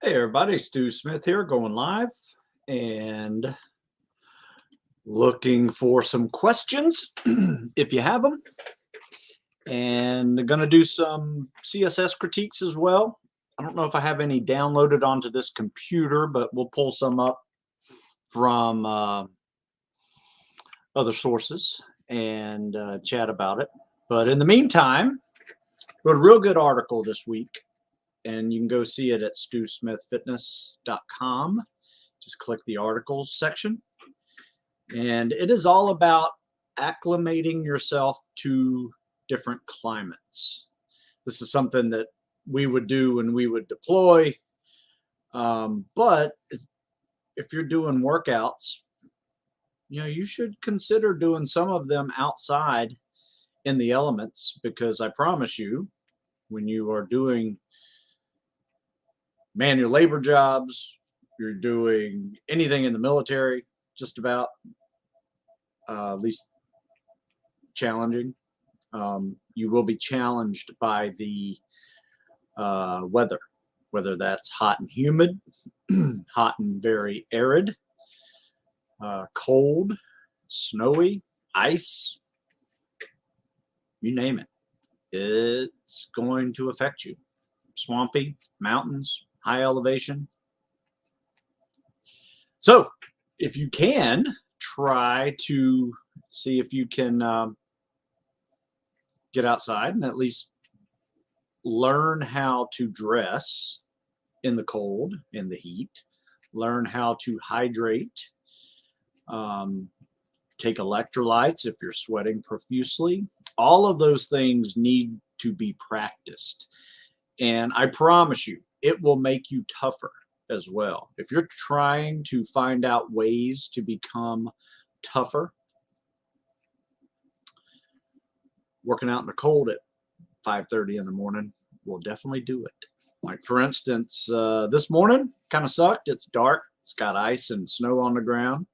Hey everybody, Stu Smith here, going live and looking for some questions if you have them, and going to do some CSS critiques as well. I don't know if I have any downloaded onto this computer, but we'll pull some up from other sources and chat about it. But in the meantime, wrote a real good article this week, and you can go see it at stewsmithfitness.com. Just click the articles section. And it is all about acclimating yourself to different climates. This is something that we would do when we would deploy. But if you're doing workouts, you should consider doing some of them outside in the elements, because I promise you, when you are doing manual labor jobs, you're doing anything in the military, just about, at least challenging, you will be challenged by the weather, whether that's hot and humid, hot and very arid, cold, snowy, ice, you name it. It's going to affect you. Swampy, mountains, high elevation. So if you can, try to see if you can get outside and at least learn how to dress in the cold, in the heat, learn how to hydrate, take electrolytes if you're sweating profusely. All of those things need to be practiced. And I promise you, it will make you tougher as well. If you're trying to find out ways to become tougher, working out in the cold at 5:30 in the morning will definitely do it. Like, for instance, this morning kind of sucked. It's dark. It's got ice and snow on the ground.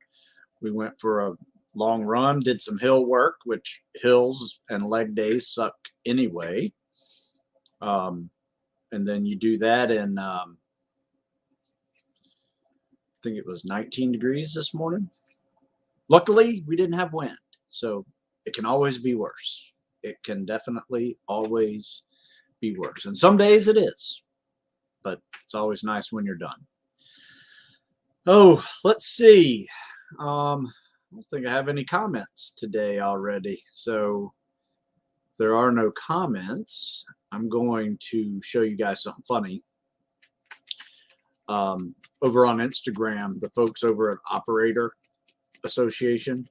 We went for a long run, did some hill work, which hills and leg days suck anyway. And then you do that in, I think it was 19 degrees this morning. Luckily, we didn't have wind, so it can always be worse. It can definitely always be worse. And some days it is, but it's always nice when you're done. Oh, let's see. I don't think I have any comments today already. So if there are no comments, I'm going to show you guys something funny. Over on Instagram, the folks over at Operator Association,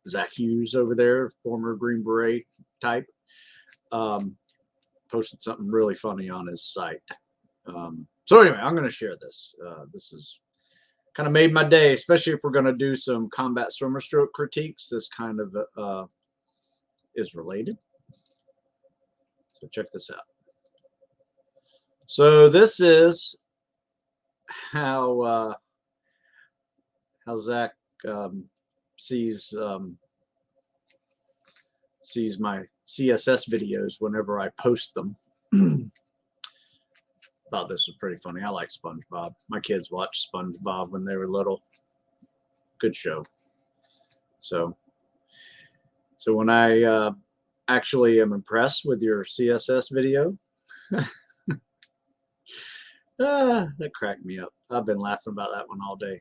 Zach Hughes over there, former Green Beret type, posted something really funny on his site. So anyway, I'm going to share this. This is kind of made my day, especially if we're going to do some combat swimmer stroke critiques. This kind of is related. So check this out. So this is how Zach sees my CSS videos whenever I post them. Thought this was pretty funny. I like SpongeBob. My kids watched SpongeBob when they were little. Good show. So when I actually am impressed with your CSS video, that cracked me up. I've been laughing about that one all day.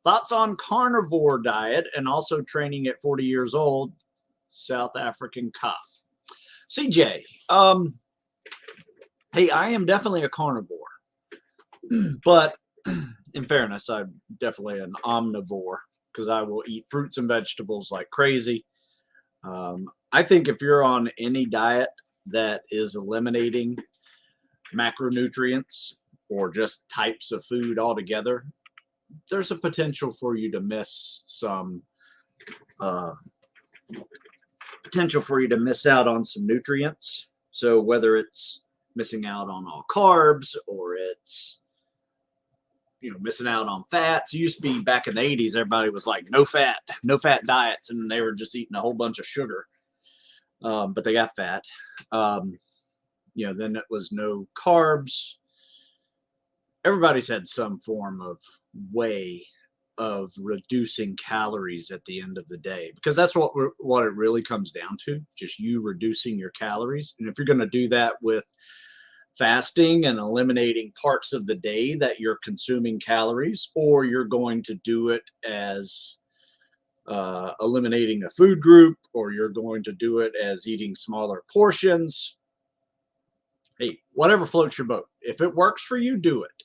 Thoughts on carnivore diet and also training at 40 years old, South African cop. CJ, hey, I am definitely a carnivore, but in fairness, I'm definitely an omnivore, because I will eat fruits and vegetables like crazy. I think if you're on any diet that is eliminating macronutrients or just types of food altogether, there's a potential for you to miss some out on some nutrients. So whether it's missing out on all carbs, or it's missing out on fats. It used to be back in the 80s, everybody was like no fat diets, and they were just eating a whole bunch of sugar, but they got fat. Then it was no carbs. Everybody's had some form of way of reducing calories at the end of the day, because that's what it really comes down to, just you reducing your calories. And if you're going to do that with fasting and eliminating parts of the day that you're consuming calories, or you're going to do it as eliminating a food group, or you're going to do it as eating smaller portions, hey, whatever floats your boat. If it works for you, do it.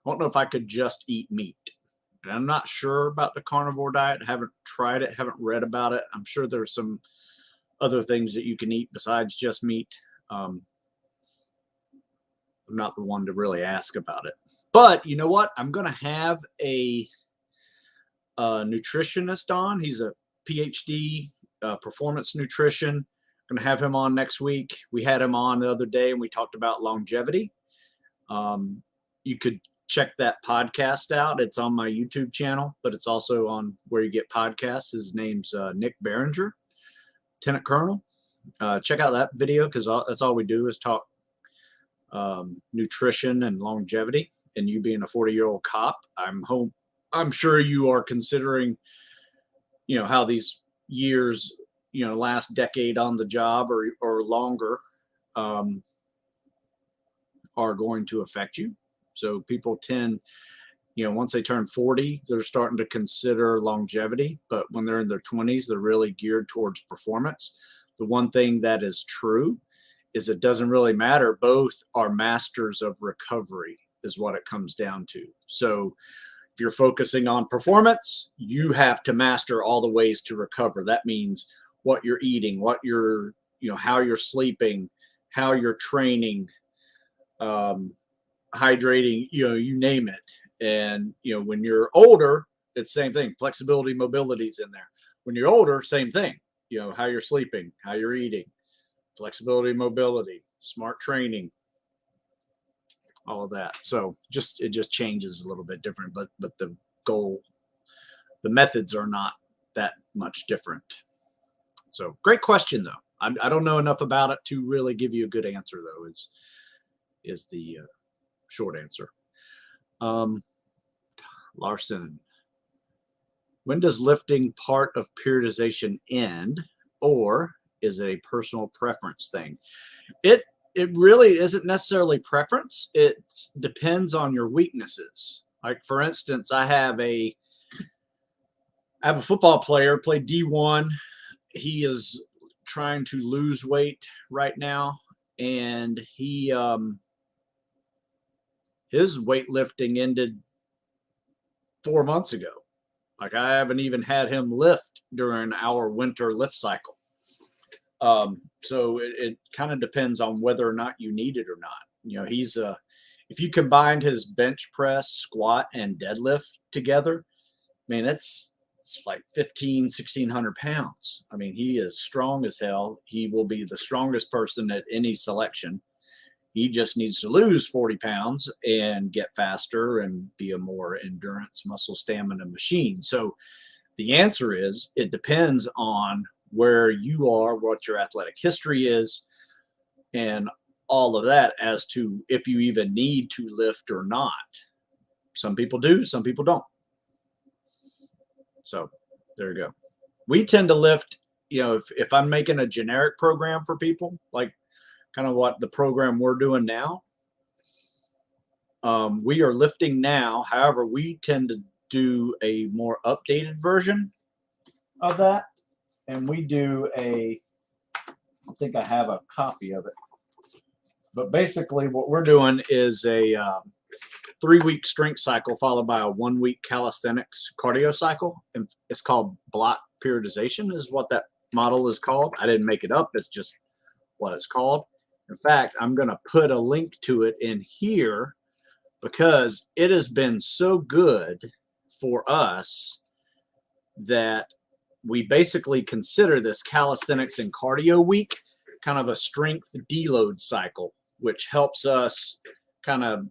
I don't know if I could just eat meat. And I'm not sure about the carnivore diet. Haven't tried it, haven't read about it. I'm sure there's some other things that you can eat besides just meat. I'm not the one to really ask about it. But you know what? I'm going to have a nutritionist on. He's a PhD, performance nutrition. I'm going to have him on next week. We had him on the other day and we talked about longevity. You could check that podcast out. It's on my YouTube channel, but it's also on where you get podcasts. His name's Nick Behringer, Lieutenant Colonel. Check out that video, because that's all we do is talk nutrition and longevity. And you being a 40-year-old cop, I'm sure you are considering, how these years, last decade on the job or longer are going to affect you. So people tend, once they turn 40, they're starting to consider longevity. But when they're in their 20s, they're really geared towards performance. The one thing that is true is it doesn't really matter. Both are masters of recovery is what it comes down to. So if you're focusing on performance, you have to master all the ways to recover. That means what you're eating, what you're, how you're sleeping, how you're training, hydrating, you name it. And, when you're older, it's the same thing. Flexibility, mobility's in there. When you're older, same thing. How you're sleeping, how you're eating, flexibility, mobility, smart training, all of that. So it just changes a little bit different, but the goal, the methods are not that much different. So great question though. I don't know enough about it to really give you a good answer though, is the short answer. Larson, when does lifting part of periodization end, or is it a personal preference thing? It really isn't necessarily preference. It depends on your weaknesses. Like for instance, I have a football player, played D1. He is trying to lose weight right now, and he his weightlifting ended 4 months ago. Like I haven't even had him lift during our winter lift cycle. So it kind of depends on whether or not you need it or not. He's if you combined his bench press, squat, and deadlift together, man, it's like 1,600 pounds. I mean, he is strong as hell. He will be the strongest person at any selection. He just needs to lose 40 pounds and get faster and be a more endurance, muscle stamina machine. So the answer is it depends on where you are, what your athletic history is, and all of that as to if you even need to lift or not. Some people do, some people don't. So there you go. We tend to lift, if I'm making a generic program for people, like kind of what the program we're doing now, we are lifting now. However, we tend to do a more updated version of that. And we do I think I have a copy of it. But basically what we're doing is a 3-week strength cycle followed by a 1-week calisthenics cardio cycle. And it's called block periodization is what that model is called. I didn't make it up. It's just what it's called. In fact, I'm going to put a link to it in here because it has been so good for us that we basically consider this calisthenics and cardio week kind of a strength deload cycle, which helps us kind of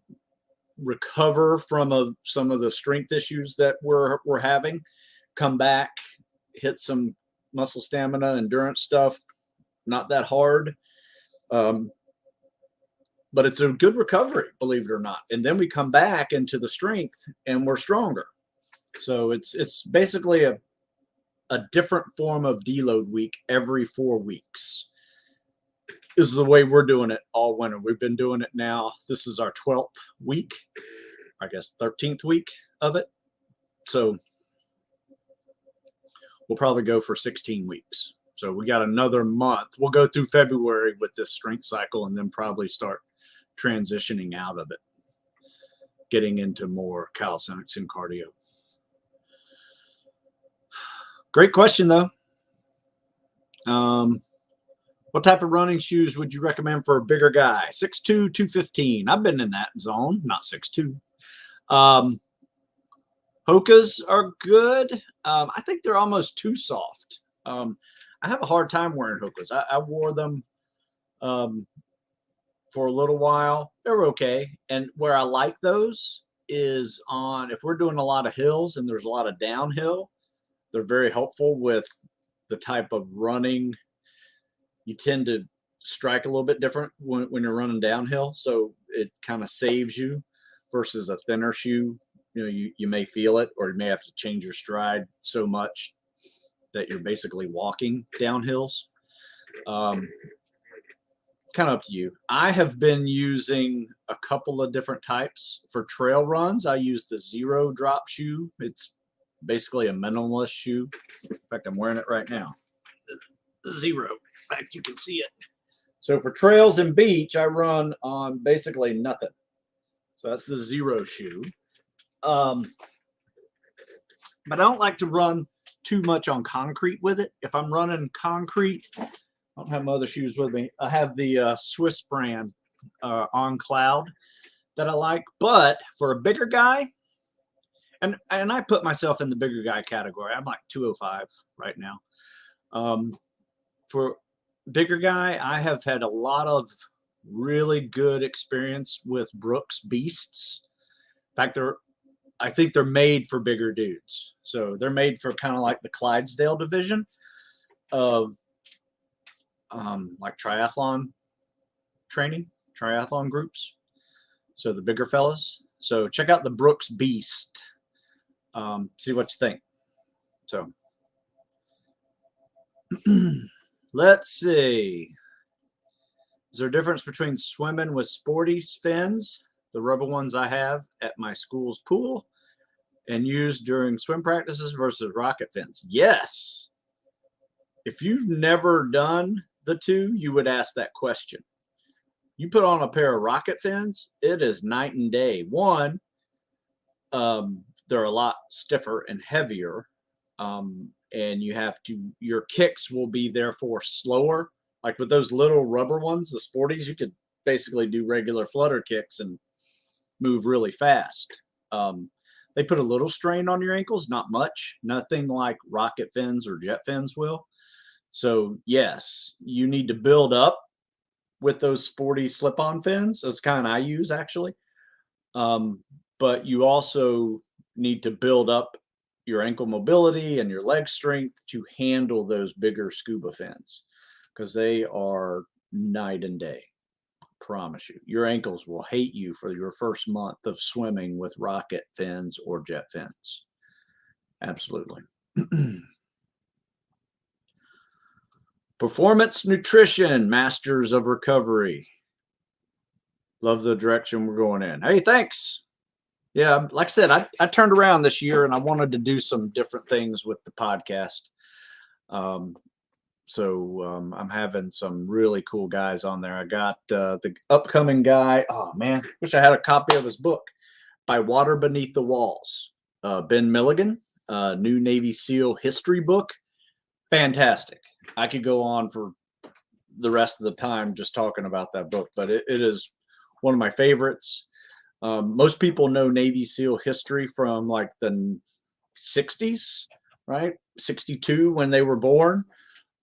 recover from some of the strength issues that we're having, come back, hit some muscle stamina, endurance stuff, not that hard. But it's a good recovery, believe it or not. And then we come back into the strength and we're stronger. So it's basically a different form of deload week every 4 weeks. This is the way we're doing it all winter. We've been doing it now. This is our 12th week, I guess 13th week of it. So we'll probably go for 16 weeks. So we got another month. We'll go through February with this strength cycle and then probably start transitioning out of it, getting into more calisthenics and cardio. Great question, though. What type of running shoes would you recommend for a bigger guy? 6'2", 215. I've been in that zone, not 6'2". Hokas are good. I think they're almost too soft. I have a hard time wearing Hokas. I wore them for a little while. They're okay. And where I like those is on, if we're doing a lot of hills and there's a lot of downhill, they're very helpful with the type of running. You tend to strike a little bit different when you're running downhill. So it kind of saves you versus a thinner shoe. You know, you may feel it, or you may have to change your stride so much that you're basically walking down hills. Kind of up to you. I have been using a couple of different types for trail runs. I use the Zero drop shoe. It's basically a minimalist shoe. In fact, I'm wearing it right now. The Zero. In fact, you can see it. So for trails and beach, I run on basically nothing. So that's the Zero shoe. But I don't like to run too much on concrete with it. If I'm running concrete, I don't have my other shoes with me. I have the Swiss brand On Cloud that I like. But for a bigger guy, and I put myself in the bigger guy category. I'm like 205 right now. For bigger guy, I have had a lot of really good experience with Brooks Beasts. In fact, I think they're made for bigger dudes. So they're made for kind of like the Clydesdale division of like triathlon training, triathlon groups. So the bigger fellas. So check out the Brooks Beast. See what you think. So let's see. Is there a difference between swimming with sporty fins, the rubber ones I have at my school's pool, and used during swim practices versus rocket fins? Yes. If you've never done the two, you would ask that question. You put on a pair of rocket fins, it is night and day. One, they're a lot stiffer and heavier, and your kicks will be therefore slower. Like with those little rubber ones, the sporties, you could basically do regular flutter kicks and move really fast. They put a little strain on your ankles, not much, nothing like rocket fins or jet fins will. So yes, you need to build up with those sporty slip-on fins. That's kind of I use actually. But you also need to build up your ankle mobility and your leg strength to handle those bigger scuba fins, because they are night and day. Promise you, your ankles will hate you for your first month of swimming with rocket fins or jet fins. Absolutely. Performance nutrition, masters of recovery. Love the direction we're going in. Hey, thanks. Yeah, like I said, I turned around this year and I wanted to do some different things with the podcast. So I'm having some really cool guys on there. I got the upcoming guy. Oh, man, wish I had a copy of his book, By Water Beneath the Walls. Ben Milligan, new Navy SEAL history book. Fantastic. I could go on for the rest of the time just talking about that book, but it is one of my favorites. Most people know Navy SEAL history from like the 60s, right? 62 when they were born.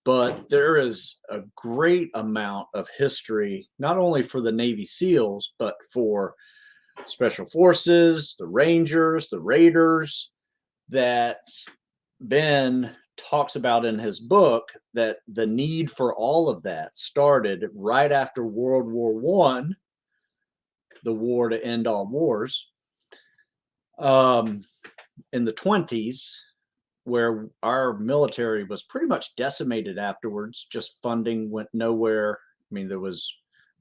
But there is a great amount of history, not only for the Navy SEALs, but for Special Forces, the Rangers, the Raiders, that Ben talks about in his book that the need for all of that started right after World War One, the war to end all wars, in the 20s, where our military was pretty much decimated afterwards. Just funding went nowhere. I mean, I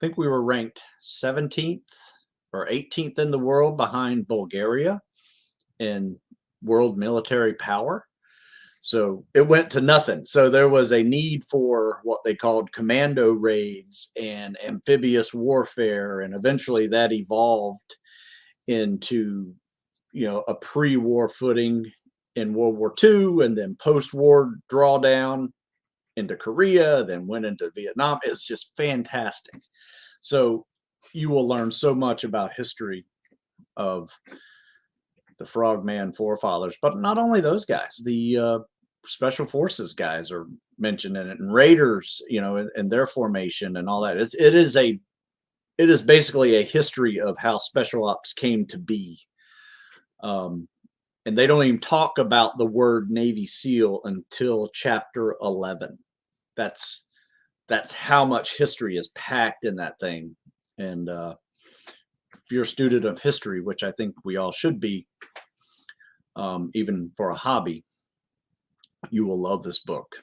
think we were ranked 17th or 18th in the world behind Bulgaria in world military power. So it went to nothing. So there was a need for what they called commando raids and amphibious warfare. And eventually that evolved into, a pre-war footing in World War II, and then post-war drawdown into Korea, then went into Vietnam. It's just fantastic. So you will learn so much about history of the Frogman forefathers, but not only those guys, the Special Forces guys are mentioned in it, and Raiders, and their formation and all that. It is basically a history of how Special Ops came to be. And they don't even talk about the word Navy SEAL until chapter 11. That's how much history is packed in that thing. And if you're a student of history, which I think we all should be, even for a hobby, you will love this book.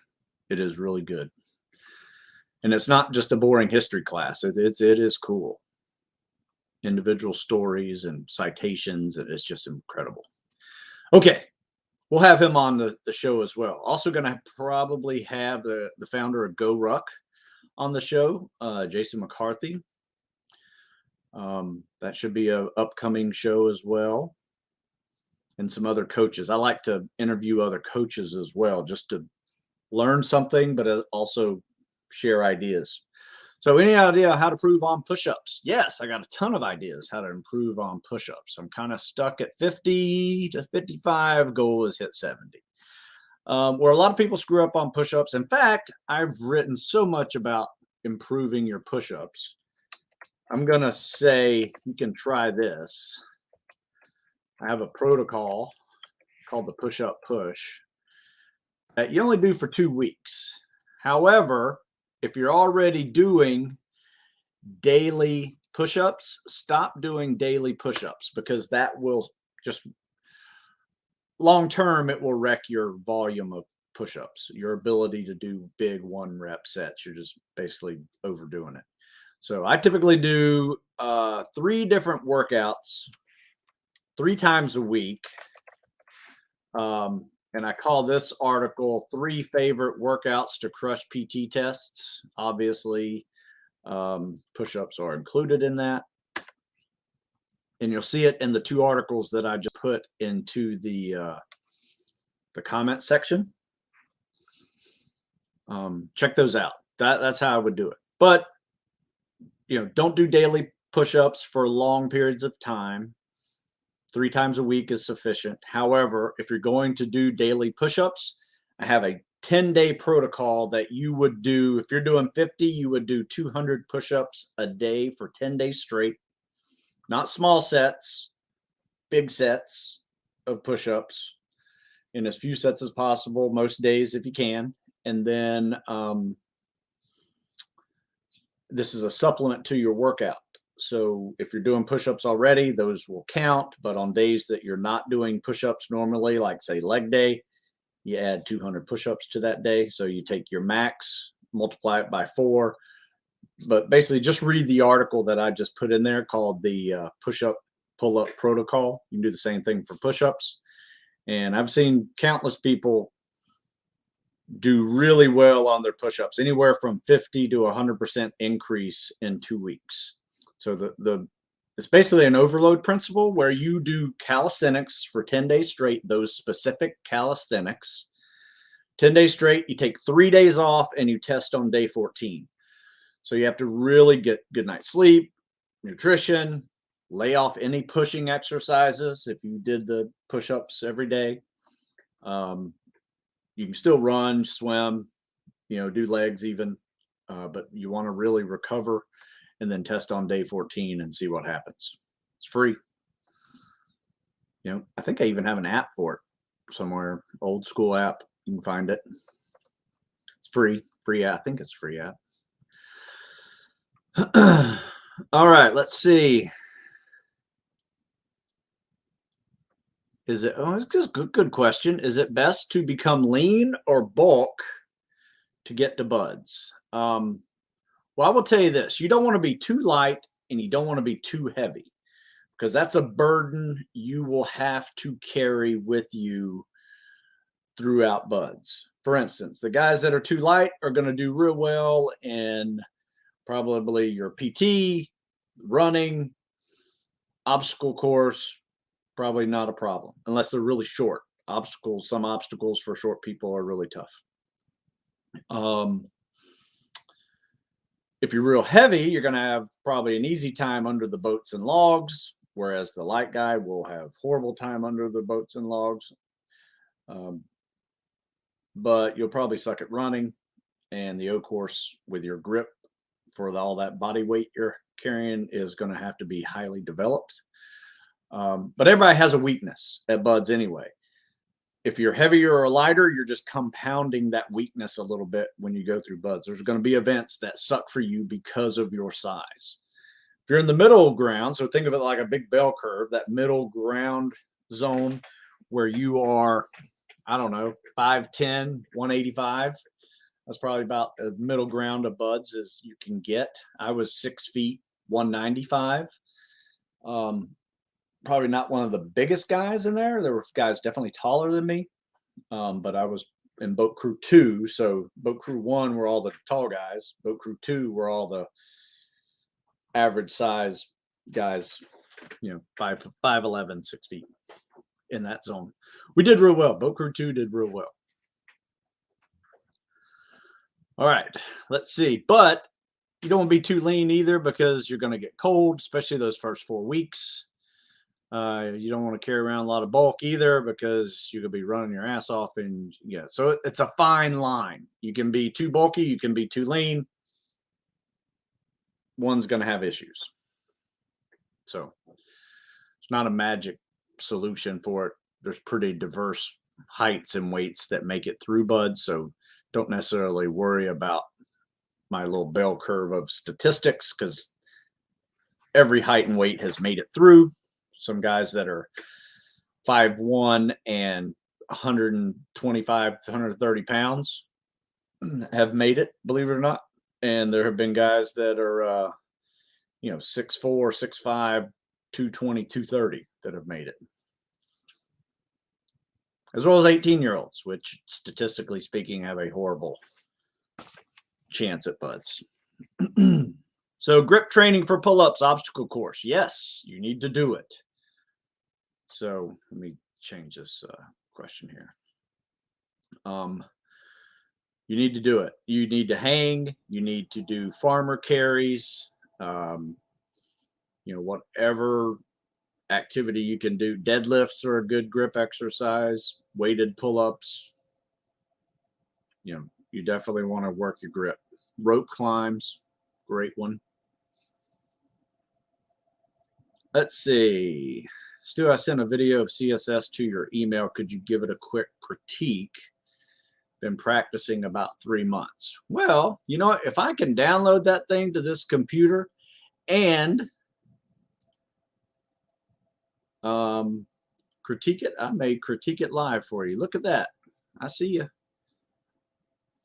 It is really good. And it's not just a boring history class. It is cool. Individual stories and citations. It is just incredible. Okay, we'll have him on the show as well. Also going to probably have the founder of Go Ruck on the show, Jason McCarthy. That should be an upcoming show as well. And some other coaches. I like to interview other coaches as well, just to learn something, but also share ideas. So any idea how to improve on push-ups? Yes, I got a ton of ideas how to improve on push-ups. I'm kind of stuck at 50 to 55. Goal is hit 70. Where a lot of people screw up on push-ups. In fact, I've written so much about improving your push-ups. I'm going to say you can try this. I have a protocol called the push-up push that you only do for 2 weeks. However, if you're already doing daily push-ups, stop doing daily push-ups, because that will just long-term, it will wreck your volume of push-ups, your ability to do big 1-rep sets. You're just basically overdoing it. So I typically do 3 different workouts 3 times a week. And I call this article 3 favorite workouts to crush PT tests. Obviously, push-ups are included in that. And you'll see it in the 2 articles that I just put into the comment section. Check those out. That's how I would do it. But, don't do daily push-ups for long periods of time. 3 times a week is sufficient. However, if you're going to do daily push-ups, I have a 10-day protocol that you would do. If you're doing 50, you would do 200 push-ups a day for 10 days straight. Not small sets, big sets of push-ups in as few sets as possible, most days if you can. And then this is a supplement to your workout. So if you're doing push-ups already, those will count. But on days that you're not doing push-ups normally, like say leg day, you add 200 push-ups to that day. So you take your max, multiply it by 4. But basically just read the article that I just put in there called the push-up pull-up protocol. You can do the same thing for push-ups. And I've seen countless people do really well on their push-ups, anywhere from 50 to 100% increase in 2 weeks. So it's basically an overload principle where you do calisthenics for 10 days straight, those specific calisthenics. 10 days straight, you take 3 days off and you test on day 14. So you have to really get good night's sleep, nutrition, lay off any pushing exercises if you did the push-ups every day. You can still run, swim, do legs even, but you want to really recover and then test on day 14 and see what happens. It's free. I think I even have an app for it somewhere, old school app. You can find it. It's free. Free app. I think it's free app. All right, let's see. Is it, oh, it's just good question. Is it best to become lean or bulk to get to buds? Well, I will tell you this. You don't want to be too light and you don't want to be too heavy, because that's a burden you will have to carry with you throughout buds. For instance, the guys that are too light are going to do real well in probably your PT, running, obstacle course, probably not a problem unless they're really short. Obstacles, some obstacles for short people are really tough. If you're real heavy, you're going to have probably an easy time under the boats and logs, whereas the light guy will have horrible time under the boats and logs. But you'll probably suck at running, and the O course with your grip for all that body weight you're carrying is going to have to be highly developed. But everybody has a weakness at buds anyway. If you're heavier or lighter, you're just compounding that weakness a little bit when you go through buds. There's going to be events that suck for you because of your size. If you're in the middle ground, so think of it like a big bell curve, that middle ground zone where you are, I don't know, 5'10", 185. That's probably about the middle ground of buds as you can get. I was 6 feet, 195. Probably not one of the biggest guys in there. There were guys definitely taller than me, but I was in boat crew 2. So boat crew 1 were all the tall guys. Boat crew 2 were all the average size guys, 5'11", 6 feet in that zone. We did real well. Boat crew 2 did real well. All right, let's see. But you don't want to be too lean either, because you're going to get cold, especially those first 4 weeks. You don't want to carry around a lot of bulk either, because you could be running your ass off. And so it's a fine line. You can be too bulky, you can be too lean. One's going to have issues. So it's not a magic solution for it. There's pretty diverse heights and weights that make it through buds. So don't necessarily worry about my little bell curve of statistics, because every height and weight has made it through. Some guys that are 5'1" and 125 to 130 pounds have made it, believe it or not. And there have been guys that are, 6'4", 6'5", 220, 230 that have made it. As well as 18-year-olds, which statistically speaking have a horrible chance at buds. So grip training for pull-ups, obstacle course. Yes, you need to do it. So let me change this question here. You need to do it. You need to hang. You need to do farmer carries. Whatever activity you can do. Deadlifts are a good grip exercise. Weighted pull-ups. You definitely want to work your grip. Rope climbs, great one. Let's see. Stu, I sent a video of CSS to your email. Could you give it a quick critique? Been practicing about 3 months. Well, if I can download that thing to this computer and critique it, I may critique it live for you. Look at that. I see you.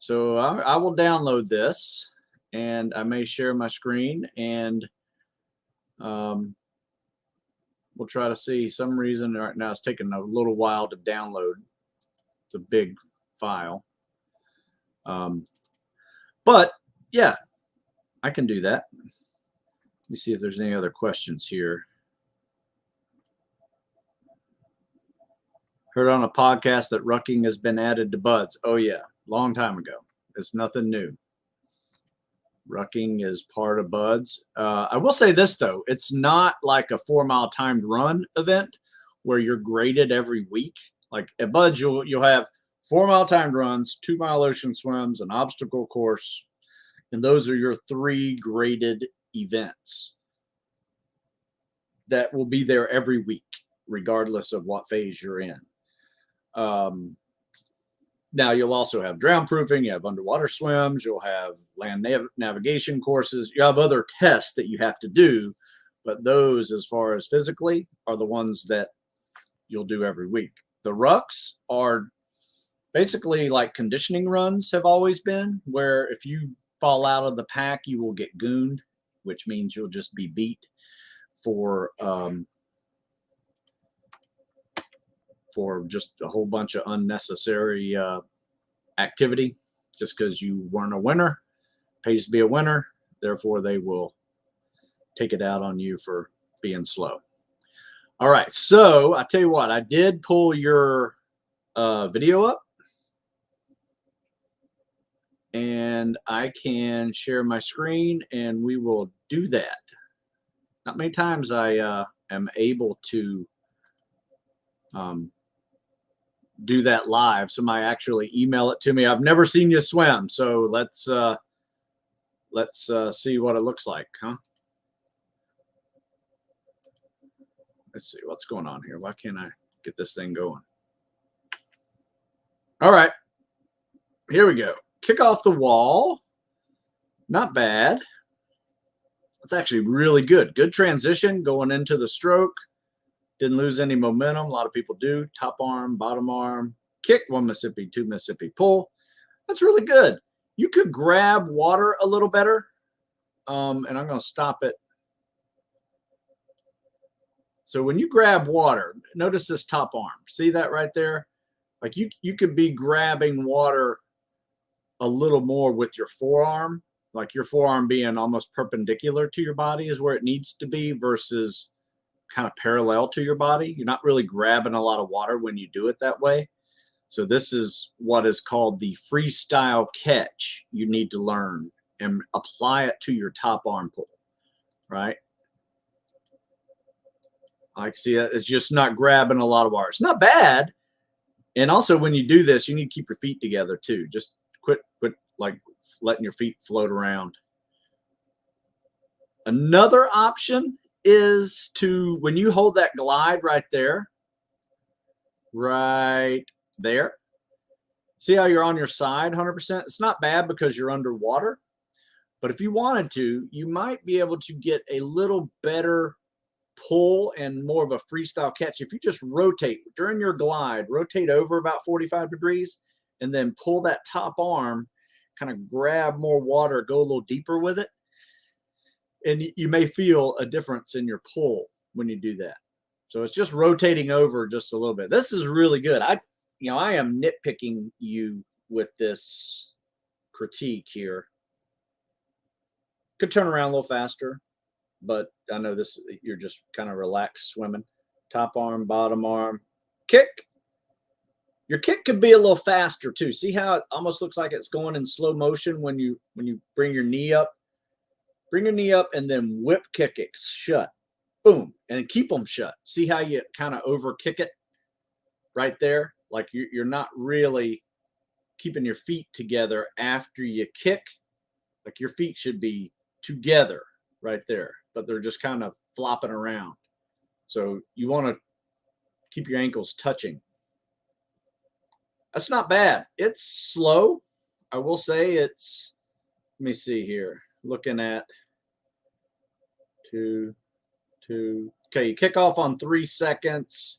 So I will download this, and I may share my screen, and we'll try to see. Some reason right now it's taking a little while to download. It's a big file. But yeah, I can do that. Let me see if there's any other questions here. Heard on a podcast that rucking has been added to buds. Oh yeah, long time ago. It's nothing new. Rucking is part of buds. I will say this though, it's not like a 4-mile timed run event where you're graded every week. Like at buds, you'll have 4-mile timed runs, 2-mile ocean swims, an obstacle course, and those are your 3 graded events that will be there every week, regardless of what phase you're in. Now, you'll also have drown proofing, you have underwater swims, you'll have land navigation courses, you have other tests that you have to do, but those, as far as physically, are the ones that you'll do every week. The rucks are basically like conditioning runs have always been, where if you fall out of the pack, you will get gooned, which means you'll just be beat for just a whole bunch of unnecessary activity, just because you weren't a winner. Pays to be a winner, therefore they will take it out on you for being slow. All right, so I tell you what, I did pull your video up, and I can share my screen, and we will do that. Not many times I am able to do that live. Somebody actually email it to me. I've never seen you swim, so let's see what it looks like, huh? Let's see what's going on here. Why can't I get this thing going? All right, here we go. Kick off the wall. Not bad. That's actually really good. Good transition going into the stroke. Didn't lose any momentum. A lot of people do. Top arm, bottom arm, kick, 1 Mississippi, 2 Mississippi, pull. That's really good. You could grab water a little better. And I'm going to stop it. So when you grab water, notice this top arm. See that right there? Like you could be grabbing water a little more with your forearm, like your forearm being almost perpendicular to your body is where it needs to be versus kind of parallel to your body. You're not really grabbing a lot of water when you do it that way. So this is what is called the freestyle catch you need to learn and apply it to your top arm pull, right? Like, see, it's just not grabbing a lot of water. It's not bad. And also when you do this, you need to keep your feet together too. Just quit like letting your feet float around. Another option is to, when you hold that glide right there, see how you're on your side 100%? It's not bad because you're underwater, but if you wanted to, you might be able to get a little better pull and more of a freestyle catch. If you just rotate during your glide, rotate over about 45 degrees, and then pull that top arm, kind of grab more water, go a little deeper with it. And you may feel a difference in your pull when you do that. So it's just rotating over just a little bit. This is really good. I am nitpicking you with this critique here. Could turn around a little faster, but I know this, you're just kind of relaxed swimming. Top arm, bottom arm, kick. Your kick could be a little faster too. See how it almost looks like it's going in slow motion when you bring your knee up? Bring your knee up and then whip kick it shut. Boom. And keep them shut. See how you kind of over kick it right there? Like you're not really keeping your feet together after you kick. Like your feet should be together right there, but they're just kind of flopping around. So you want to keep your ankles touching. That's not bad. It's slow. I will say it's, let me see here. Looking at two. Okay, you kick off on 3 seconds.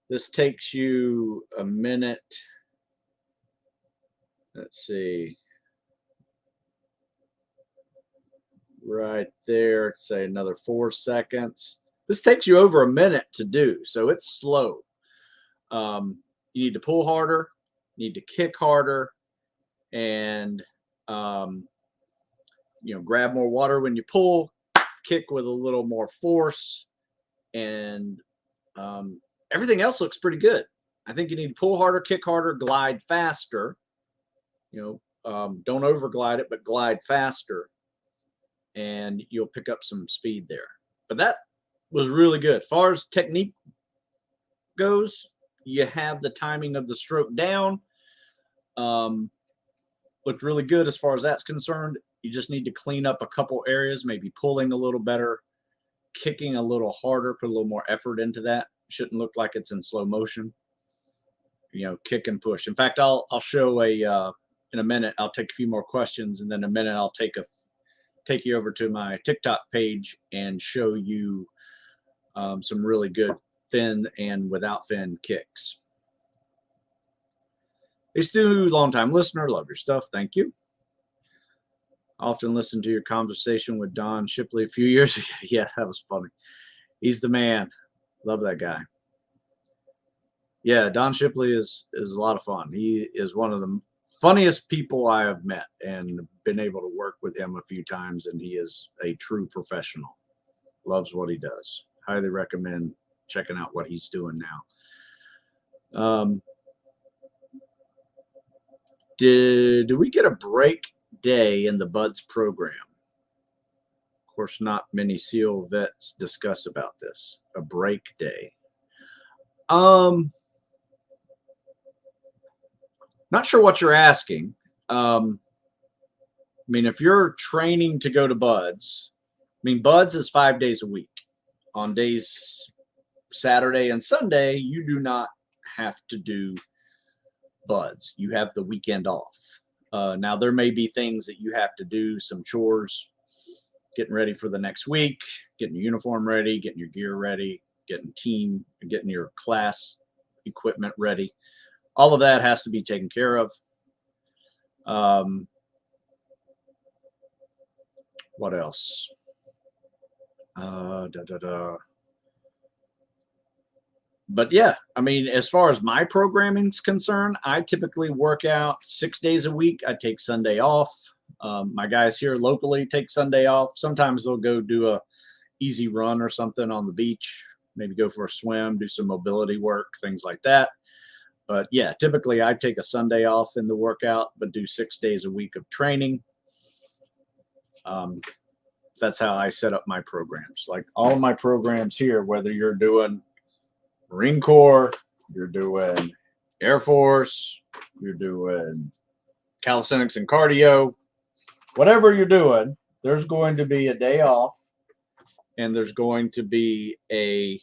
This takes you a minute. Let's see. Right there, say another 4 seconds. This takes you over a minute to do, so it's slow. You need to pull harder, you need to kick harder, and grab more water when you pull, kick with a little more force, and everything else looks pretty good. I think you need to pull harder, kick harder, glide faster. Don't overglide it, but glide faster, and you'll pick up some speed there. But that was really good. As far as technique goes, you have the timing of the stroke down. Looked really good as far as that's concerned. You just need to clean up a couple areas, maybe pulling a little better, kicking a little harder, put a little more effort into that. Shouldn't look like it's in slow motion. kick and push. In fact, I'll show in a minute. I'll take a few more questions, and then in a minute I'll take you over to my TikTok page and show you some really good fin and without fin kicks. Hey Stu, long-time listener, love your stuff. Thank you. I often listened to your conversation with Don Shipley a few years ago. Yeah, that was funny. He's the man. Love that guy. Yeah, Don Shipley is a lot of fun. He is one of the funniest people I have met and been able to work with him a few times, and he is a true professional. Loves what he does. Highly recommend checking out what he's doing now. Do we get a break day in the Buds program? Of course, not many SEAL vets discuss about this. A break day. Not sure what you're asking. I mean, if you're training to go to Buds, Buds is 5 days a week. On days Saturday and Sunday, you do not have to do Buds. You have the weekend off. Now, there may be things that you have to do, some chores, getting ready for the next week, getting your uniform ready, getting your gear ready, getting your class equipment ready. All of that has to be taken care of. What else? But yeah, as far as my programming is concerned, I typically work out 6 days a week. I take Sunday off. My guys here locally take Sunday off. Sometimes they'll go do a easy run or something on the beach, maybe go for a swim, do some mobility work, things like that. But yeah, typically I take a Sunday off in the workout, but do 6 days a week of training. That's how I set up my programs. Like all of my programs here, whether you're doing Marine Corps, you're doing Air Force, you're doing calisthenics and cardio, whatever you're doing, there's going to be a day off, and there's going to be a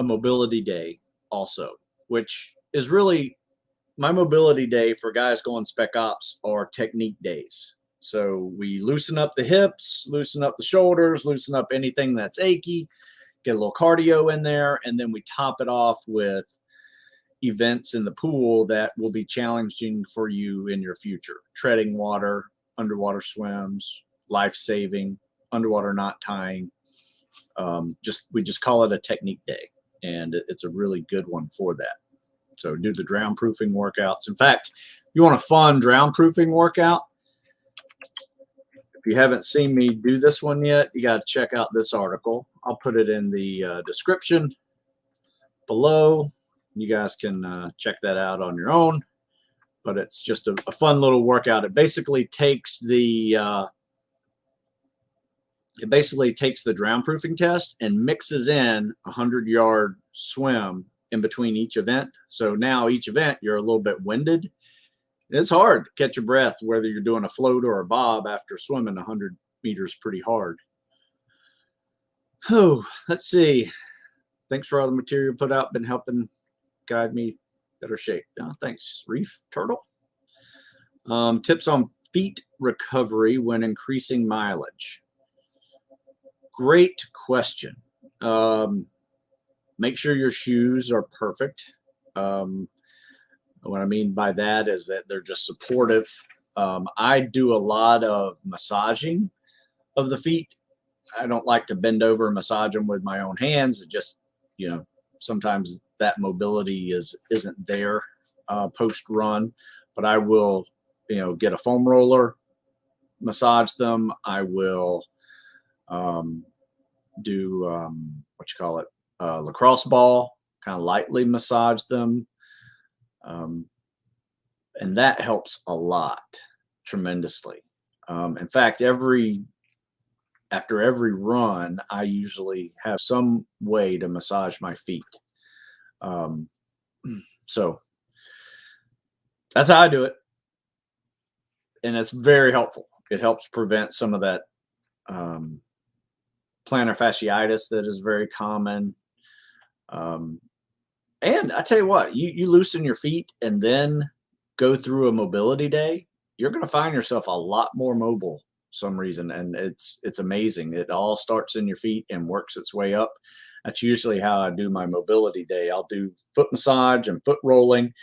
mobility day also, which is really my mobility day for guys going spec ops or technique days. So we loosen up the hips, loosen up the shoulders, loosen up anything that's achy, get a little cardio in there, and then we top it off with events in the pool that will be challenging for you in your future. Treading water, underwater swims, life-saving, underwater knot tying. We just call it a technique day, and it's a really good one for that. So do the drown proofing workouts. In fact, if you want a fun drown proofing workout, if you haven't seen me do this one yet, you got to check out this article. I'll put it in the description below. You guys can check that out on your own, but it's just a fun little workout. It basically takes the drown proofing test and mixes in a 100-yard swim in between each event. So now each event you're a little bit winded. It's hard to catch your breath, whether you're doing a float or a bob after swimming 100 meters pretty hard. Oh, let's see. Thanks for all the material put out. Been helping guide me better shape. Thanks, Reef Turtle. Tips on feet recovery when increasing mileage. Great question. Make sure your shoes are perfect. What I mean by that is that they're just supportive. I do a lot of massaging of the feet. I don't like to bend over and massage them with my own hands. It just, sometimes that mobility isn't there post run, but I will, get a foam roller, massage them. I will do lacrosse ball, kind of lightly massage them. And that helps a lot, tremendously. In fact, after every run, I usually have some way to massage my feet. So that's how I do it. And it's very helpful. It helps prevent some of that plantar fasciitis that is very common. And I tell you what, you loosen your feet and then go through a mobility day, you're going to find yourself a lot more mobile some reason, and it's amazing. It all starts in your feet and works its way up. That's usually how I do my mobility day. I'll do foot massage and foot rolling,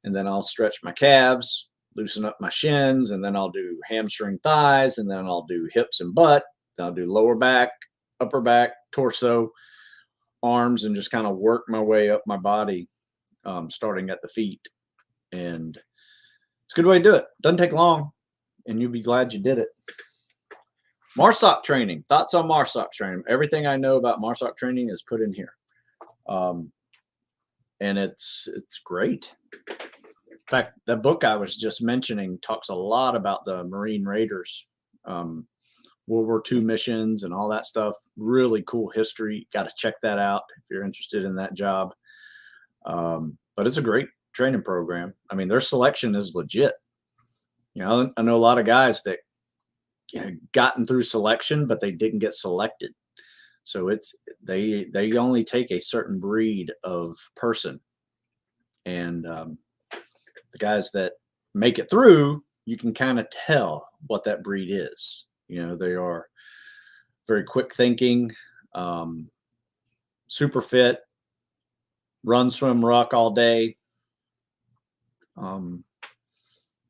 and then I'll stretch my calves, loosen up my shins, and then I'll do hamstring thighs, and then I'll do hips and butt. Then I'll do lower back, upper back, torso, arms, and just kind of work my way up my body, starting at the feet. And it's a good way to do it. Doesn't take long, and you'll be glad you did it. MARSOC training. Thoughts on MARSOC training? Everything I know about MARSOC training is put in here, and it's great. In fact, the book I was just mentioning talks a lot about the Marine Raiders, World War II missions and all that stuff. Really cool history. Got to check that out if you're interested in that job. But it's a great training program. I mean, their selection is legit. You know, I know a lot of guys that gotten through selection, but they didn't get selected. So it's they only take a certain breed of person, and the guys that make it through, you can kind of tell what that breed is. You know, they are very quick thinking, super fit, run, swim, ruck all day. You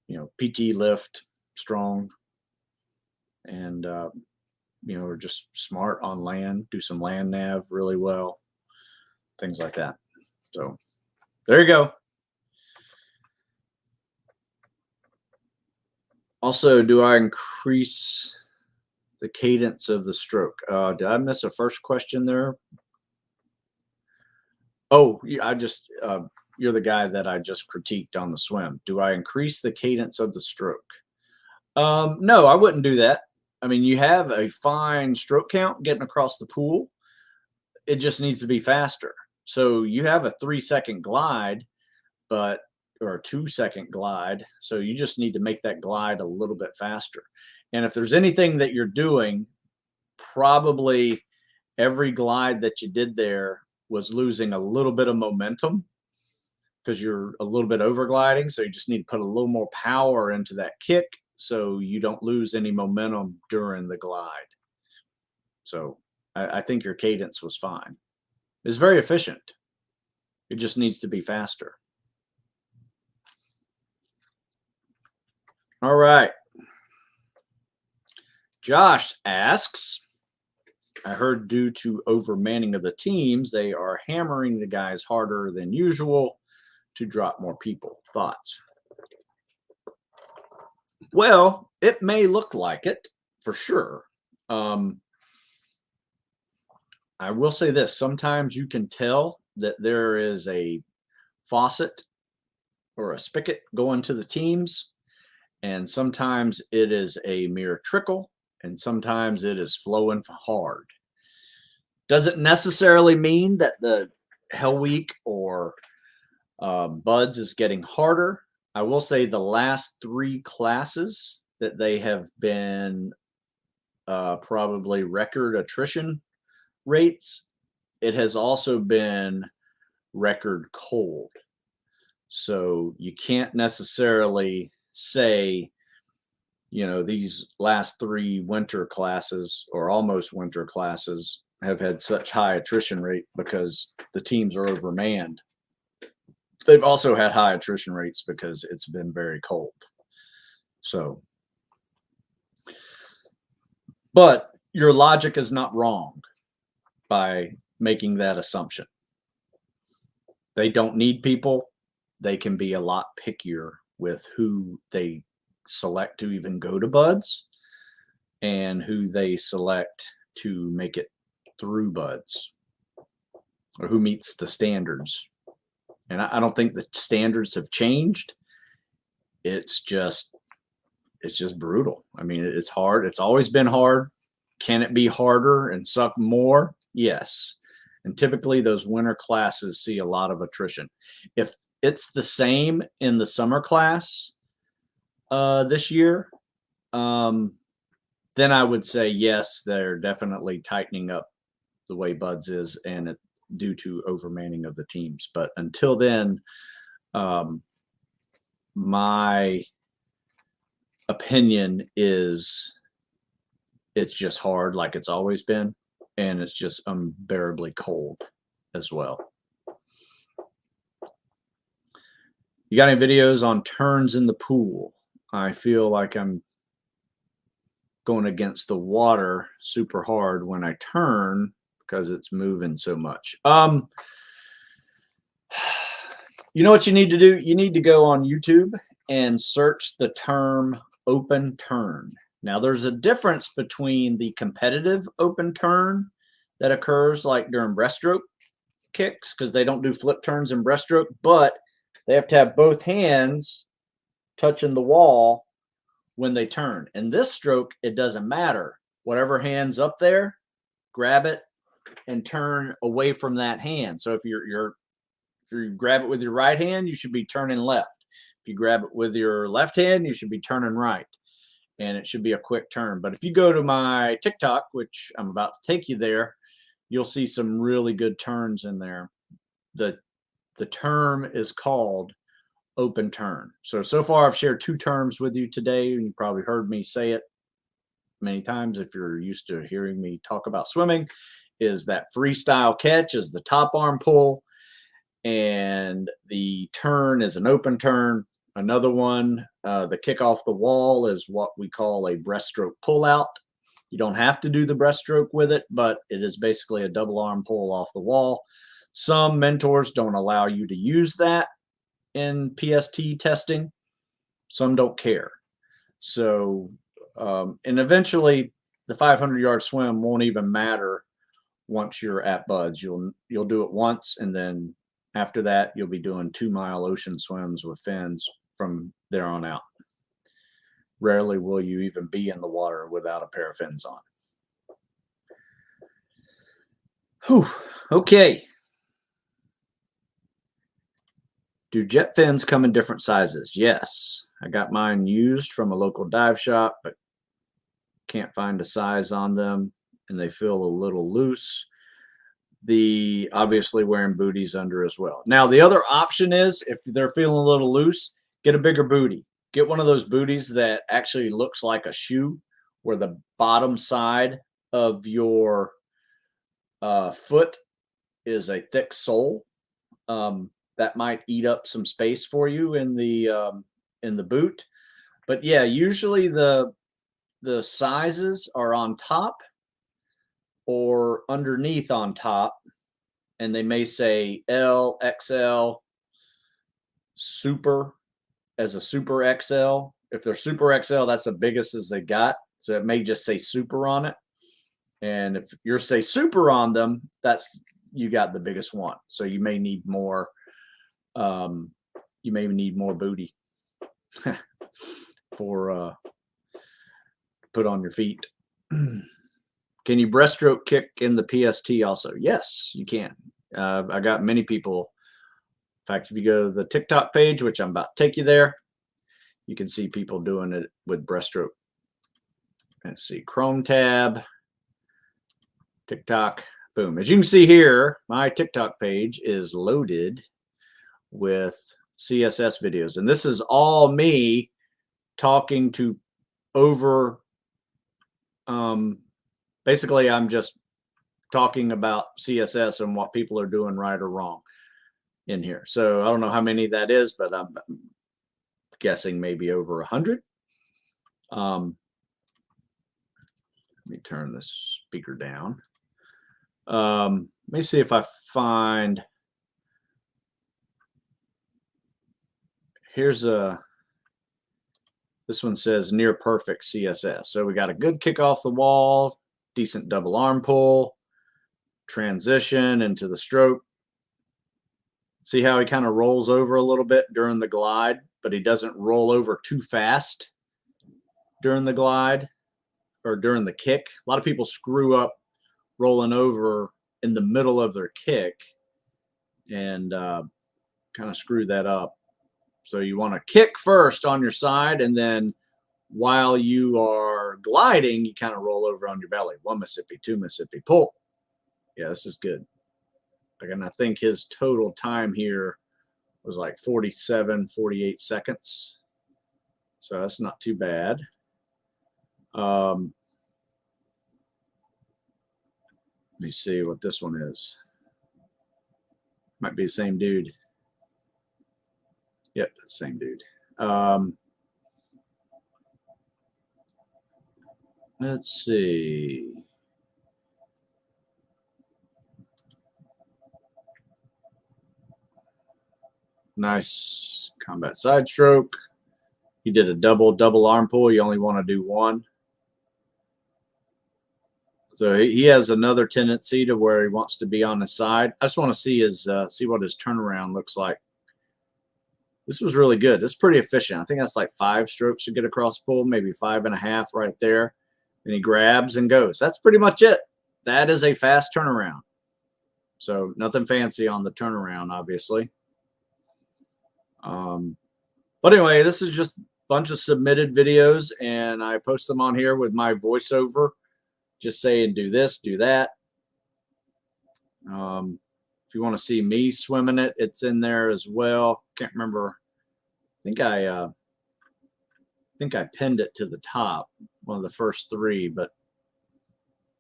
know, PT, lift, strong, and you know, are just smart on land, do some land nav really well, things like that. So there you go. Also, do I increase the cadence of the stroke? Did I miss a first question there? Oh, I just, you're the guy that I just critiqued on the swim. Do I increase the cadence of the stroke? No, I wouldn't do that. I mean, you have a fine stroke count getting across the pool. It just needs to be faster. So you have a 3-second glide, or a 2-second glide. So you just need to make that glide a little bit faster. And if there's anything that you're doing, probably every glide that you did there was losing a little bit of momentum because you're a little bit over gliding. So you just need to put a little more power into that kick so you don't lose any momentum during the glide. So I think your cadence was fine. It's very efficient. It just needs to be faster. All right. Josh asks, I heard due to overmanning of the teams, they are hammering the guys harder than usual to drop more people. Thoughts? Well, it may look like it for sure. I will say this. Sometimes you can tell that there is a faucet or a spigot going to the teams, and sometimes it is a mere trickle, and sometimes it is flowing hard. Doesn't necessarily mean that the Hell Week or Buds is getting harder. I will say the last 3 classes that they have been probably record attrition rates, it has also been record cold. So you can't necessarily say, you know, these last 3 winter classes or almost winter classes have had such high attrition rate because the teams are overmanned. They've also had high attrition rates because it's been very cold. So, but your logic is not wrong by making that assumption. They don't need people. They can be a lot pickier with who they select to even go to Buds and who they select to make it through Buds, or who meets the standards. And I don't think the standards have changed. It's just brutal. I mean, it's hard. It's always been hard. Can it be harder and suck more? Yes. And typically those winter classes see a lot of attrition. If it's the same in the summer class this year, then I would say yes, they're definitely tightening up the way Buds is, and due to overmanning of the teams. But until then, my opinion is it's just hard like it's always been, and it's just unbearably cold as well. You got any videos on turns in the pool? I feel like I'm going against the water super hard when I turn because it's moving so much. You know what you need to do? You need to go on YouTube and search the term open turn. Now, there's a difference between the competitive open turn that occurs like during breaststroke kicks, because they don't do flip turns in breaststroke, but they have to have both hands touching the wall when they turn. In this stroke, it doesn't matter. Whatever hand's up there, grab it and turn away from that hand. So if you grab it with your right hand, you should be turning left. If you grab it with your left hand, you should be turning right. And it should be a quick turn. But if you go to my TikTok, which I'm about to take you there, you'll see some really good turns in there. The term is called open turn. So far I've shared 2 terms with you today, and you probably heard me say it many times if you're used to hearing me talk about swimming. Is that freestyle catch is the top arm pull, and the turn is an open turn. Another one, the kick off the wall, is what we call a breaststroke pull out. You don't have to do the breaststroke with it, but it is basically a double arm pull off the wall. Some mentors don't allow you to use that in PST testing. Some don't care. So, and eventually the 500-yard swim won't even matter once you're at buds. You'll do it once, and then after that, you'll be doing 2-mile ocean swims with fins from there on out. Rarely will you even be in the water without a pair of fins on. Whew. Okay. Do jet fins come in different sizes? Yes. I got mine used from a local dive shop, but can't find a size on them, and they feel a little loose. Obviously wearing booties under as well. Now, the other option is, if they're feeling a little loose, get a bigger booty. Get one of those booties that actually looks like a shoe, where the bottom side of your foot is a thick sole. That might eat up some space for you in the boot. But yeah, usually the sizes are on top or underneath on top, and they may say L, XL, super as a super XL. If they're super XL, that's the biggest as they got. So it may just say super on it. And if you're say super on them, that's you got the biggest one. So you may need more. You may need more booty for put on your feet. Can you breaststroke kick in the PST also? Yes, you can. I got many people. In fact, if you go to the TikTok page, which I'm about to take you there, you can see people doing it with breaststroke. Let's see, Chrome tab, TikTok, boom. As you can see here, my TikTok page is loaded with CSS videos. And this is all me talking to over, basically I'm just talking about CSS and what people are doing right or wrong in here. So I don't know how many that is, but I'm guessing maybe over 100. Let me turn this speaker down. Let me see if I find, here's this one says near perfect CSS. So we got a good kick off the wall, decent double arm pull, transition into the stroke. See how he kind of rolls over a little bit during the glide, but he doesn't roll over too fast during the glide or during the kick. A lot of people screw up rolling over in the middle of their kick and kind of screw that up. So you want to kick first on your side, and then while you are gliding, you kind of roll over on your belly. 1 Mississippi, 2 Mississippi, pull. Yeah, this is good. And I think his total time here was like 47, 48 seconds. So that's not too bad. Let me see what this one is. Might be the same dude. Yep, the same dude. Let's see. Nice combat side stroke. He did a double arm pull. You only want to do one. So he has another tendency to where he wants to be on the side. I just want to see his see what his turnaround looks like. This was really good. It's pretty efficient. I think that's like 5 strokes to get across pull, maybe 5.5 right there. And he grabs and goes. That's pretty much it. That is a fast turnaround. So nothing fancy on the turnaround, obviously. But anyway, this is just a bunch of submitted videos, and I post them on here with my voiceover, just saying do this, do that. If you want to see me swimming it, it's in there as well. Can't remember. I think I pinned it to the top, one of the first 3, but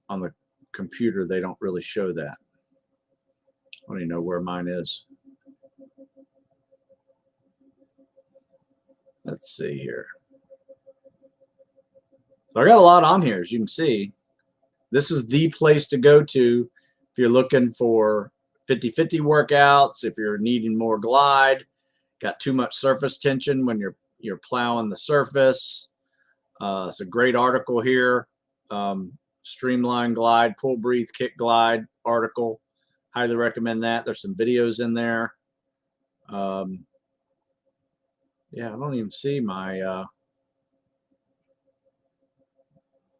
on the computer they don't really show that. I don't even know where mine is. Let's see here. So I got a lot on here, as you can see. This is the place to go to if you're looking for 50-50 workouts, if you're needing more glide, got too much surface tension when you're plowing the surface. It's a great article here. Streamline glide, pull, breathe, kick, glide article. Highly recommend that. There's some videos in there. Yeah, I don't even see my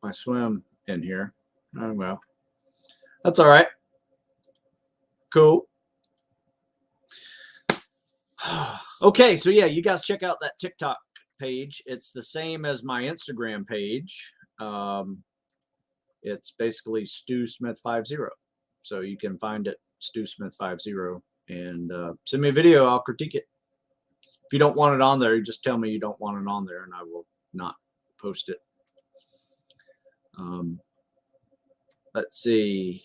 my swim in here. Oh, well, that's all right. Cool. Okay, so yeah, you guys check out that TikTok page. It's the same as my Instagram page. It's basically Stu Smith 50. So you can find it, Stu Smith 50, and send me a video. I'll critique it. If you don't want it on there, you just tell me you don't want it on there, and I will not post it. Let's see.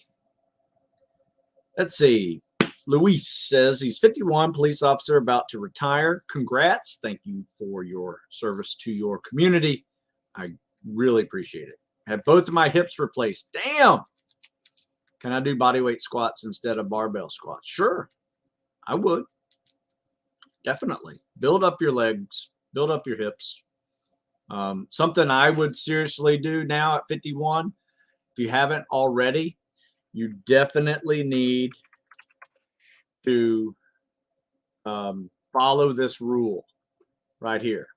Luis says he's 51, police officer, about to retire. Congrats. Thank you for your service to your community. I really appreciate it. Had both of my hips replaced. Damn. Can I do bodyweight squats instead of barbell squats? Sure, I would. Definitely. Build up your legs, build up your hips. Something I would seriously do now at 51, if you haven't already, you definitely need to follow this rule right here.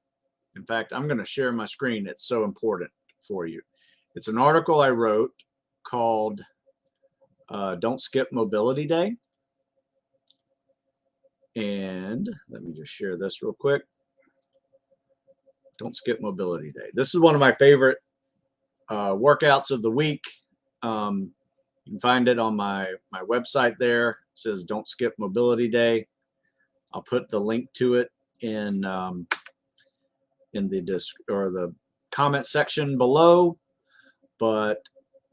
In fact, I'm going to share my screen. It's so important for you. It's an article I wrote called Don't Skip Mobility Day. And let me just share this real quick. Don't skip mobility day. This is one of my favorite workouts of the week. You can find it on my website there. It says Don't Skip Mobility Day. I'll put the link to it in the comment section below. But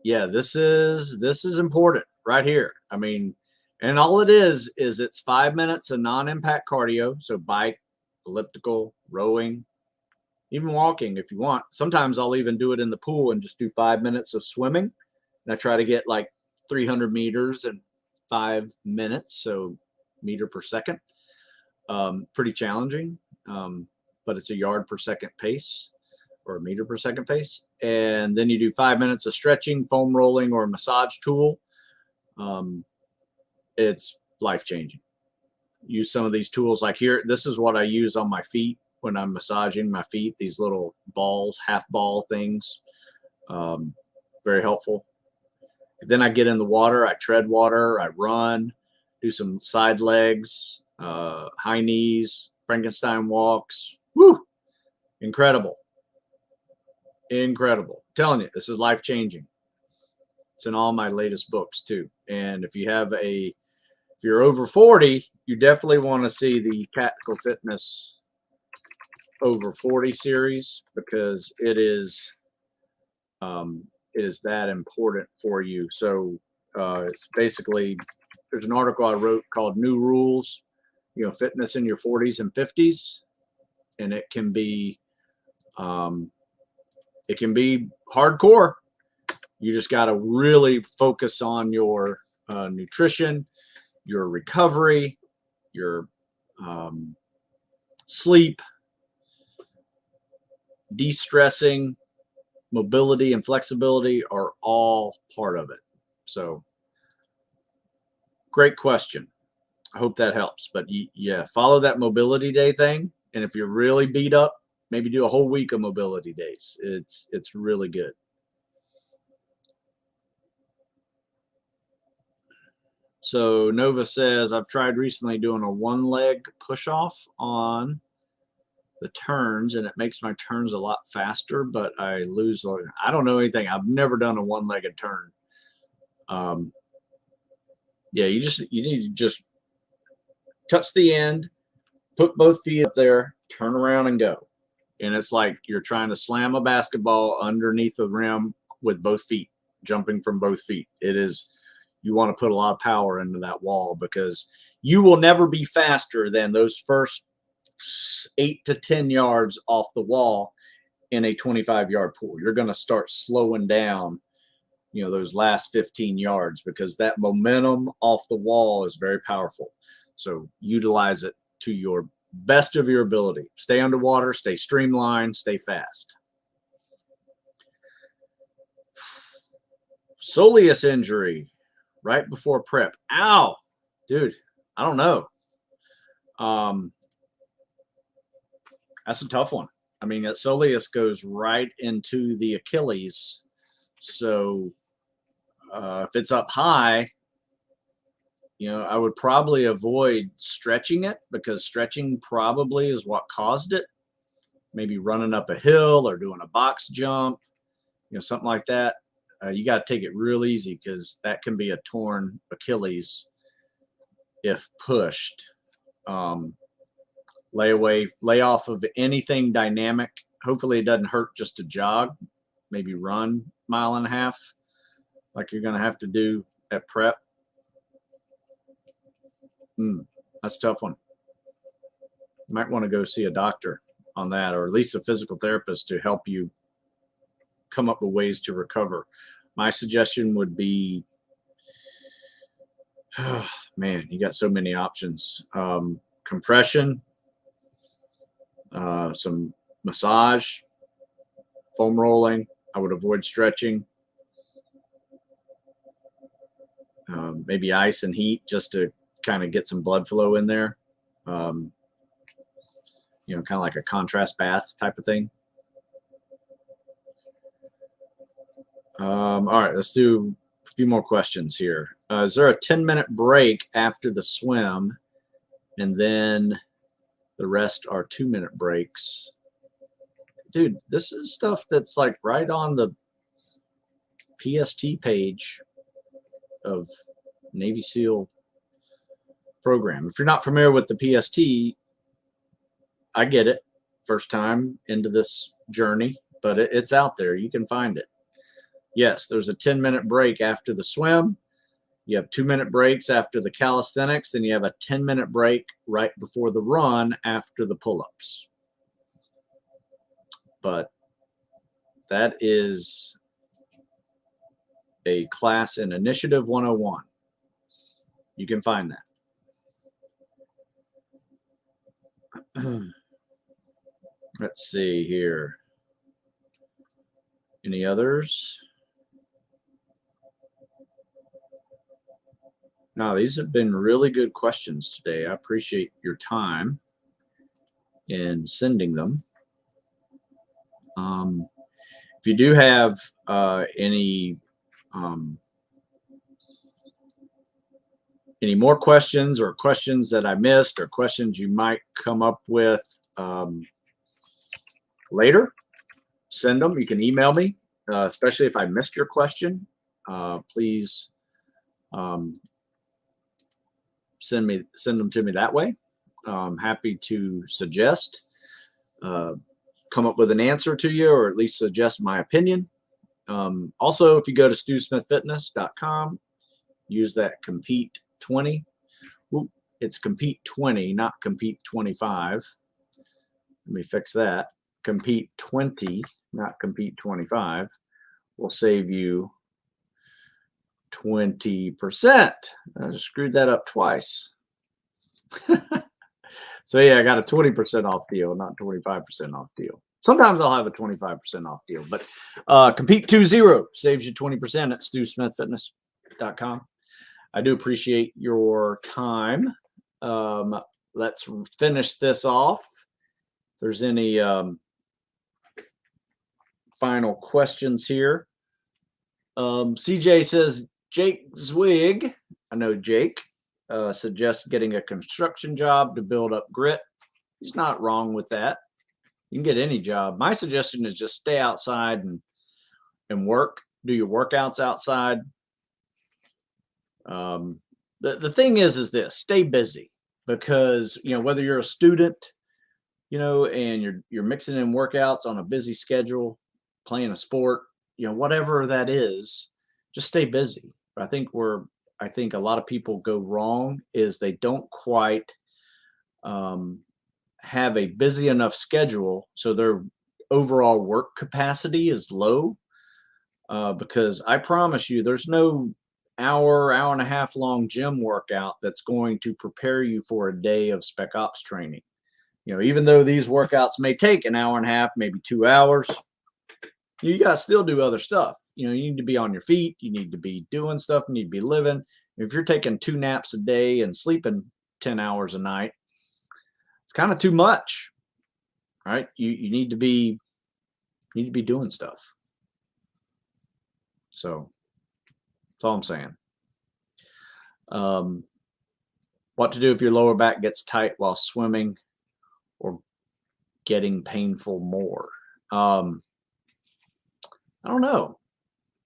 yeah, this is important right here. I mean, and all it is it's 5 minutes of non-impact cardio. So bike, elliptical, rowing, even walking if you want. Sometimes I'll even do it in the pool and just do 5 minutes of swimming. And I try to get like 300 meters in 5 minutes. So meter per second. Pretty challenging. But it's a yard per second pace or a meter per second pace. And then you do 5 minutes of stretching, foam rolling, or massage tool. It's life-changing. Use some of these tools like here. This is what I use on my feet when I'm massaging my feet, these little balls, half ball things. Very helpful. Then I get in the water, I tread water, I run, do some side legs, high knees, Frankenstein walks. Woo! Incredible. Incredible. I'm telling you, this is life-changing. It's in all my latest books too. And if you you're over 40, you definitely want to see the Tactical Fitness over 40 series, because it is that important for you. So it's basically, there's an article I wrote called New Rules, fitness in your 40s and 50s, and it can be hardcore. You just got to really focus on your nutrition, your recovery, your sleep, de-stressing, mobility and flexibility are all part of it. So great question. I hope that helps. But yeah, follow that mobility day thing. And if you're really beat up, maybe do a whole week of mobility days. It's really good. So Nova says, I've tried recently doing a one leg push off on the turns, and it makes my turns a lot faster, but I lose. I don't know anything. I've never done a one-legged turn. Yeah, you need to just touch the end, put both feet up there, turn around and go. And it's like you're trying to slam a basketball underneath the rim with both feet, jumping from both feet. You want to put a lot of power into that wall, because you will never be faster than those first 8 to 10 yards off the wall in a 25-yard pool. You're going to start slowing down, those last 15 yards, because that momentum off the wall is very powerful. So utilize it to your best of your ability. Stay underwater, stay streamlined, stay fast. Soleus injury right before prep. Ow, dude, I don't know. That's a tough one. I mean, that soleus goes right into the Achilles. So if it's up high, I would probably avoid stretching it, because stretching probably is what caused it. Maybe running up a hill or doing a box jump, something like that. You got to take it real easy, because that can be a torn Achilles if pushed. Lay off of anything dynamic. Hopefully it doesn't hurt just to jog, maybe run 1.5 miles like you're going to have to do at prep. That's a tough one. You might want to go see a doctor on that, or at least a physical therapist, to help you come up with ways to recover. My suggestion would be, man, you got so many options. Compression, some massage, foam rolling. I would avoid stretching. Maybe ice and heat, just to kind of get some blood flow in there. Kind of like a contrast bath type of thing. All right, let's do a few more questions here. Is there a 10-minute break after the swim, and then the rest are 2-minute breaks? Dude, this is stuff that's like right on the PST page of Navy SEAL program. If you're not familiar with the PST, I get it. First time into this journey, but it's out there. You can find it. Yes, there's a 10-minute break after the swim. You have 2-minute breaks after the calisthenics. Then you have a 10-minute break right before the run after the pull-ups. But that is a class in Initiative 101. You can find that. Let's see here. Any others? No, these have been really good questions today. I appreciate your time in sending them. If you do have any more questions, or questions that I missed, or questions you might come up with later, send them. You can email me, especially if I missed your question. Please send them to me that way. I'm happy to suggest, come up with an answer to you, or at least suggest my opinion. Also, if you go to stewsmithfitness.com, use that compete 20. It's compete 20, not compete 25. Let me fix that. Compete 20, not compete 25, will save you 20%. I just screwed that up twice. So yeah, I got a 20% off deal, not 25% off deal. Sometimes I'll have a 25% off deal, but compete 20 saves you 20% at stewsmithfitness.com. I do appreciate your time. Let's finish this off. If there's any final questions here. CJ says, Jake Zwig, I know Jake, suggests getting a construction job to build up grit. He's not wrong with that. You can get any job. My suggestion is just stay outside and work. Do your workouts outside. The thing is this: stay busy, because whether you're a student, and you're mixing in workouts on a busy schedule, playing a sport, whatever that is, just stay busy. I think a lot of people go wrong is they don't quite have a busy enough schedule, so their overall work capacity is low. Because I promise you, there's no hour and a half long gym workout that's going to prepare you for a day of spec ops training. Even though these workouts may take an hour and a half, maybe 2 hours, you got to still do other stuff. You need to be on your feet. You need to be doing stuff. You need to be living. If you're taking 2 naps a day and sleeping 10 hours a night, it's kind of too much, right? You need to be doing stuff. So that's all I'm saying. What to do if your lower back gets tight while swimming or getting painful more? I don't know.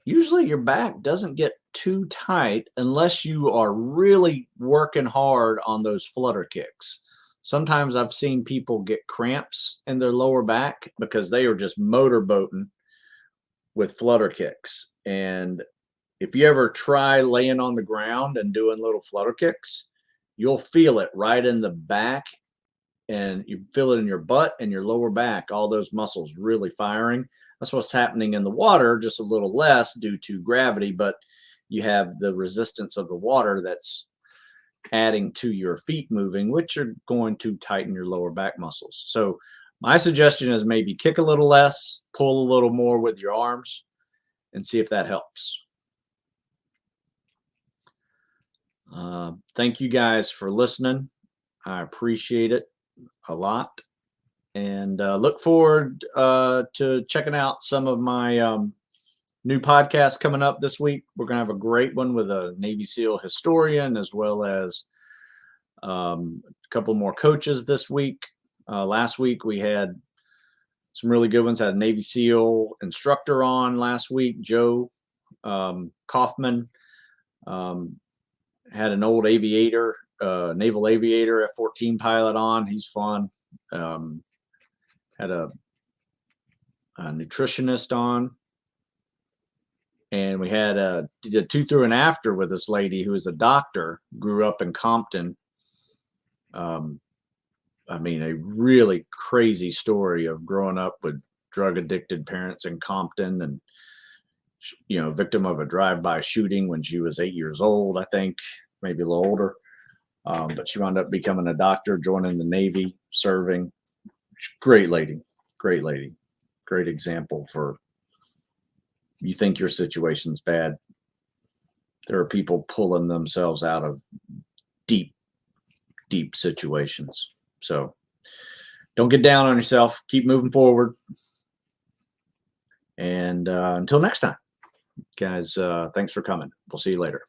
Usually your back doesn't get too tight unless you are really working hard on those flutter kicks. Sometimes I've seen people get cramps in their lower back because they are just motorboating with flutter kicks. And if you ever try laying on the ground and doing little flutter kicks, you'll feel it right in the back, and you feel it in your butt and your lower back, all those muscles really firing. That's what's happening in the water, just a little less due to gravity, but you have the resistance of the water that's adding to your feet moving, which are going to tighten your lower back muscles. So my suggestion is maybe kick a little less, pull a little more with your arms, and see if that helps. Thank you guys for listening. I appreciate it a lot, and look forward to checking out some of my new podcasts coming up this week. We're going to have a great one with a Navy SEAL historian, as well as a couple more coaches this week. Last week we had some really good ones. Had a Navy SEAL instructor on last week, Joe Kaufman. Had an old aviator, naval aviator, F-14 pilot on. He's fun. Had a nutritionist on. And we had did a 2 through and after with this lady who is a doctor, grew up in Compton. I mean, a really crazy story of growing up with drug addicted parents in Compton, and victim of a drive-by shooting when she was 8 years old, I think, maybe a little older. But she wound up becoming a doctor, joining the Navy, serving. Great lady, great example for, you think your situation's bad, there are people pulling themselves out of deep situations. So don't get down on yourself. Keep moving forward. And until next time, guys, thanks for coming. We'll see you later.